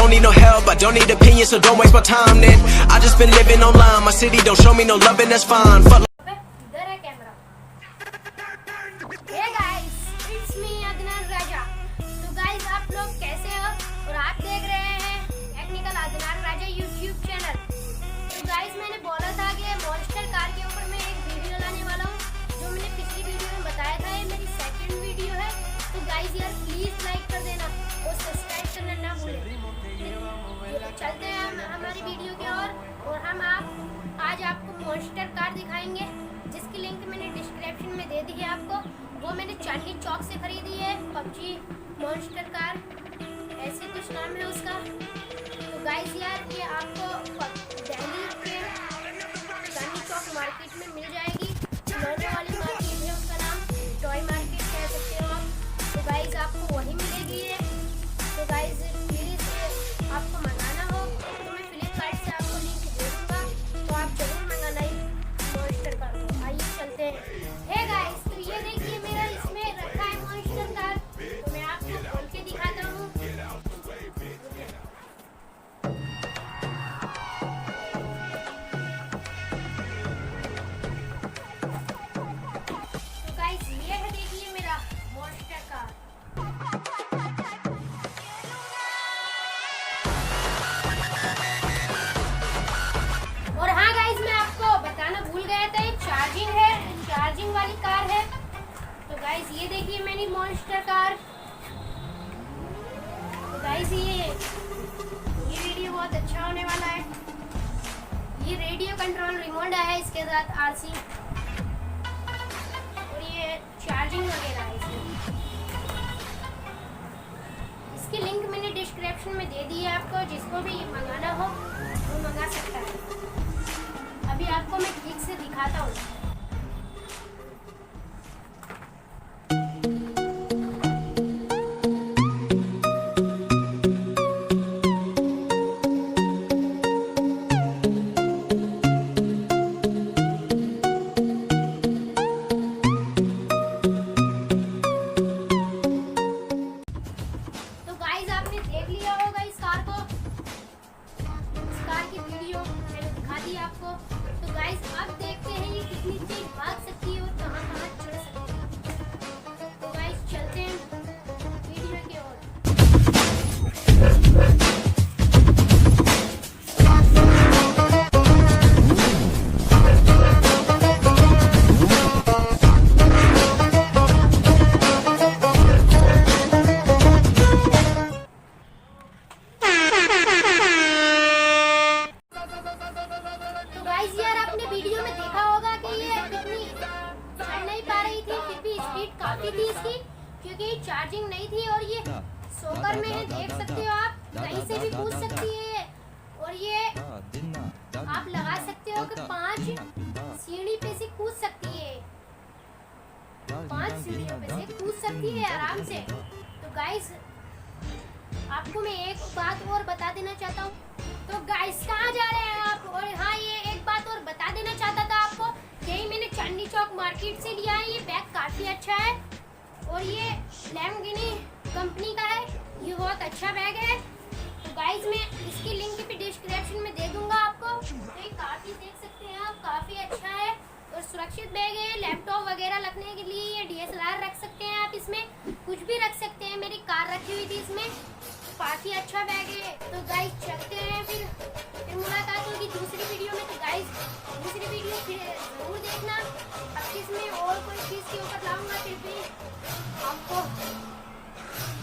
don't need no help, I don't need opinions, so don't waste my time then. I just been living online, my city don't show me no love and that's fine. Fuck. इधर है camera. Hey guys, it's me Adnan। तो guys आप लोग कैसे हो और आप देख रहे हैं टेक्निकल अदनान राजा YouTube चैनल। तो guys मैंने बोला था कि मॉन्स्टर कार के ऊपर मैं एक वीडियो लाने वाला हूँ, जो मैंने पिछली वीडियो में बताया था। ये मेरी सेकंड वीडियो है, तो guys यार प्लीज लाइक कर देना और सब्सक्राइब करना ना भूलें। चलते हैं हम हमारी वीडियो की ओर और हम आज आपको मॉन्स्टर कार दिखाएंगे, जिसकी लिंक मैंने डिस्क्रिप्शन में दे दी है आपको। वो मैंने चांदनी चौक से खरीदी है। पबजी मॉन्स्टर कार ऐसे कुछ नाम है उसका। तो गाइस यार ये आपको दिल्ली के चांदनी चौक मार्केट में मिल जाएगी। खिलौने वाली मार्केट है उसका नाम, टॉय मार्केट कह सकते हो आप। तो गाइस आपको वही मिलेगी है। तो गाइस प्लीज आपको मंगाना हो तो मैं फ्लिपकार्ट से आपको लिंक दे दूँगा, तो आप जरूर मंगाना ही मॉन्स्टर कार को। आइए चलते हैं। हे गाइस तो ये देखिए मेरा इसमें रखा है मॉन्स्टर कार, तो मैं आपको खोल के दिखाता हूँ। तो गाइस ये है देखिए मेरा मॉन्स्टर कार। और हाँ गाइस मैं आपको बताना भूल गया था, ये चार्जिंग है, चार्जिंग वाली कार है। तो गाइस ये देखिए मेरी मॉन्स्टर कार। तो गाइस ये वीडियो बहुत अच्छा होने वाला है। ये रेडियो कंट्रोल रिमोट है इसके साथ आरसी, और ये चार्जिंग वगैरह है इसमें। इसकी लिंक मैंने डिस्क्रिप्शन में दे दी है आपको, जिसको भी मंगाना हो वो मंगा सकता है। अभी आपको मैं ठीक से दिखाता हूँ। तो गाइस आपने देख लिया होगा इस कार को, इस कार की वीडियो मैंने दिखा दी आपको। तो गाइस आप देखते हैं ये कितनी तेज भाग सकती है और कहां कहां चढ़ सकती है। तो गाइस चलते हैं वीडियो की ओर। वीडियो में देखा होगा कि ये कितनी चढ़ नहीं पा रही थी, फिर भी स्पीड काफी थी इसकी, क्योंकि चार्जिंग नहीं थी। और ये सोकर में है, देख सकते हो आप, कहीं से भी कूद सकती है। और ये आप लगा सकते हो कि 5 सीढ़ी पे से कूद सकती है, 5 सीढ़ियों पे से कूद सकती है आराम से। तो गाइस आपको मैं एक बात और बता देना चाहता हूँ। तो गाइस कहाँ जा रहे हैं आप? और हाँ ये एक बात और बता देना चाहता था आपको, यही मैंने चांदनी चौक मार्केट से लिया है। ये बैग काफी अच्छा है और ये लैम्बोर्गिनी कंपनी का है। ये बहुत अच्छा बैग है। तो गाइस मैं इसकी लिंक भी डिस्क्रिप्शन में दे दूंगा आपको। तो ये काफी देख सकते हैं आप, काफी अच्छा है और सुरक्षित बैग है। लैपटॉप वगैरह रखने के लिए, ये DSLR रख सकते हैं आप, इसमें कुछ भी रख सकते हैं। मेरी कार रखी हुई थी इसमें, काफी अच्छा बैग है। तो गाइस चलते हैं, फिर मुलाकात होगी दूसरी वीडियो में। तो गाइस दूसरी वीडियो फिर जरूर देखना। अब इसमें और कोई चीज के ऊपर लाऊंगा, फिर भी आपको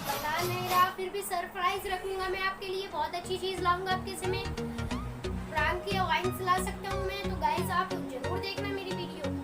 बता नहीं रहा, फिर भी सरप्राइज रखूंगा मैं आपके लिए। बहुत अच्छी चीज लाऊंगा आपके इसमें, फ्रैंक की वाइन्स ला सकता हूँ मैं। तो गाइस आप जरूर देखना मेरी वीडियो।